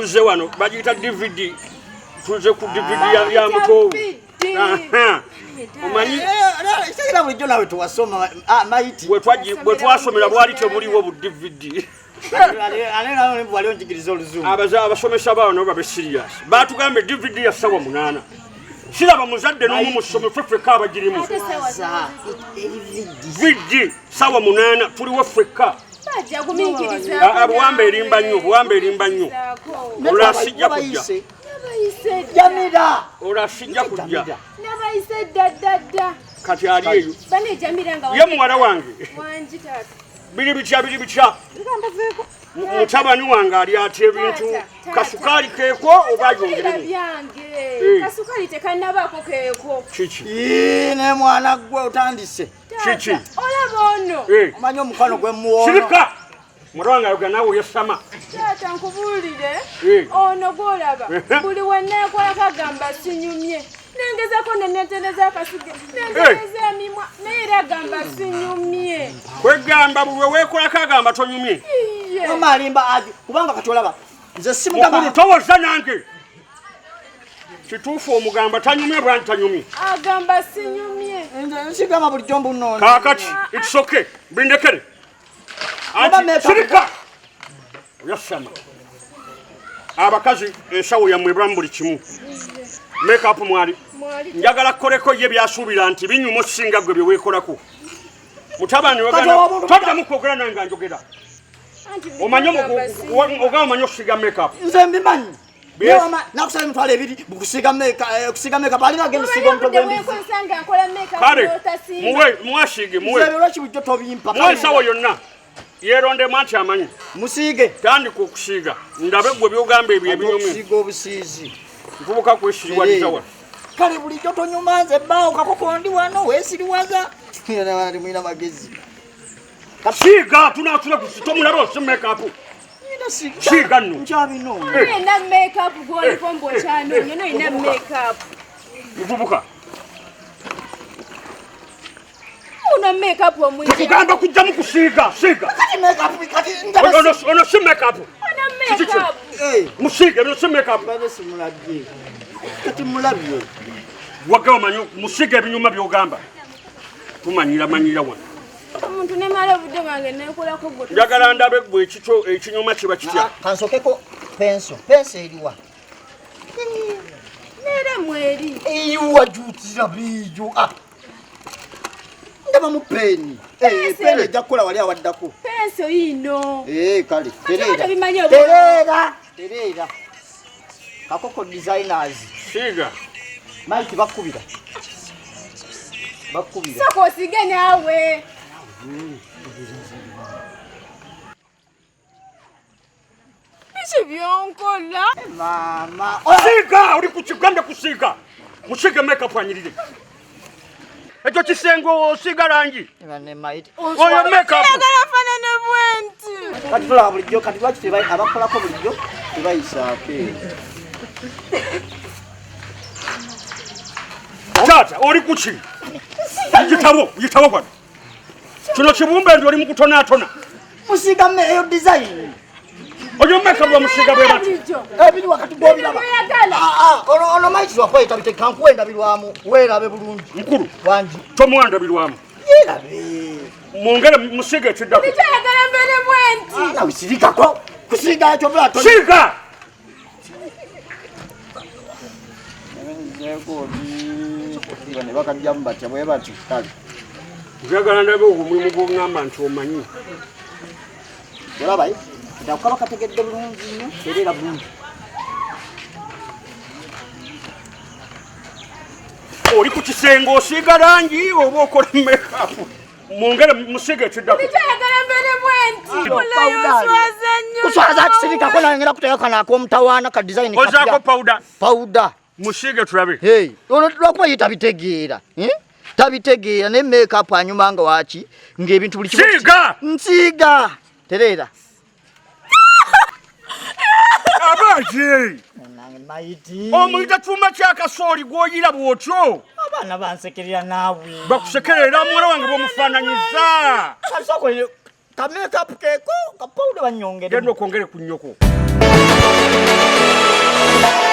tuze wano bagita DVD tuze ku DVD ya muto omanyi sekera bulijjo nawe tuwasoma maiti bwe twasomera bwali tebuliwo bu DVD alena wali onjigiriza oluzungu abasomesa bawo nabo babe serious batugambe DVD ya sawa 8 silaba muzadde n'omu musome fefeka abagirimu DVD sawa 8 tuliwo feka buwambe erimba nnyo olasijja kujja Jamira olasijja kujja nabayise dadda kati ali eyo bane Jamira nga ye muwala wange wanji tata bili bitya mutabani wange ali ate ebintu kasukali keeko oba yongeremu kasukali tekanabako keeko kiki ne mwana gwe otandise kiki olaba ono omanyi omukwano gwe muwono sirika mwana wange nawe yesama tata nkubulire ono gwolaba buli wanneekola kagamba sinyumye nengezako nenetereza akasige nengereza emimwa naye era gamba sinyumye kwegamba buli weekola kagamba tonyumye amalimba aje kubanga katolaba nze simugamba mukulu towoza nange kituufu omugamba tanyumye bwanti tanyumye agamba sinyumye nze nsigama bulijjo mbunono kaakati it's okay bindekere sirika yasama abakazi ensawo yammwe ebulamu buli kimu make-up mwali njagala kukoleko ye byasuubira nti binyuma okusinga gwe bye weekolako mutabani toddamu kwogera naye nga njogera omanyi omanyi okusiga make-up nze mbimanyi nakusaba emitwalo ebiri okusiga make-up alina agenda okusiga omutwe kale mwasiige lwaki bujjo tobimpa muwe ensawo yonna yerondemu anti amanyi musiige tandika okusiiga ndabe gwe byogamba ebyo ebinyumu okusiiga obusiizi nfubuka kwesiriwaliza wano kale bulijjo tonyuma nze bbaawo kakoko ndi wano weesiriwaza mwina magezi siiga tunatula tomulaba osi make-up siiga nno nkyabino ina make-up gwoliko mbwokyanoonyo noina make-up nfubuka una make-up omwija tukugamba kujjamu kusiiga siiga ono si make-up ona make-up musiige bino si make-up babe simulabye kati mulabye wagamba manyi musiige ebinyuma byogamba tumanyira wano omuntu nemala obudde bwange nekolako gwe njagala ndabe gwe ekikyo ekinyuma kiba kitya kansokeko penso eriwa nere mweri eyiwa jutira bijo ndaba mu peni peni ejja kukola wali awaddako penso yino kale terera kakoko designers siiga maiki bakubira soko osige naawe biki byonkola mama siiga oli kukigambye kusiiga musiige make-up anyirire ekyo kisenge osiiga langi oyo make-up fanane bwenti kati tulaba bulijjo kati lwaki abakolako bulijjo tebayisaako taata oli kuki yitabo kwano kino kibumbe ndi oli mu kutonaatona musiiga eyo design oyo make-up bamusiiga bwe bati ebiri wakati gwobiraba ono maiti lwakweta bitekankuwa endabirwamu weerabe bulungi mukulu wangi tomuwa ndabirwamu yeerabe mwongere musiiga ekiddako nikyayagala mbere bwenti nawe sirikako kusiiga ekyo bulato siiga ne bakajjamu batya bwe bati kale njagala ndabe omulimu gw'ogamba nti omanyi olabaye ndakukaba kategedde bulungi nnyo tereera bulungi oli ku kisenge osiiga langi oba okola make-up mwongere musiiga ekiddako nikyayagala mbere bwenti olayoswaza nnyo kuswaza kisirikako nayongera kuteekako naak'omutawaana ka design ozaako powuda musiige tulabe ono lwakuba ye tabitegeera tabitegeera ne make-up anyuma nga waki ng'ebintu buli siiga nsiiga tereera abaki maiti omuyita kyuma kyakasooli gw'oyira bw'otyo abaana bansekerera naawe bakusekerera muwala wange bw'omufaananyiza kasoko ka make-up keeko ka powuda banyongere genda okwongere ku nnyoko Thank you.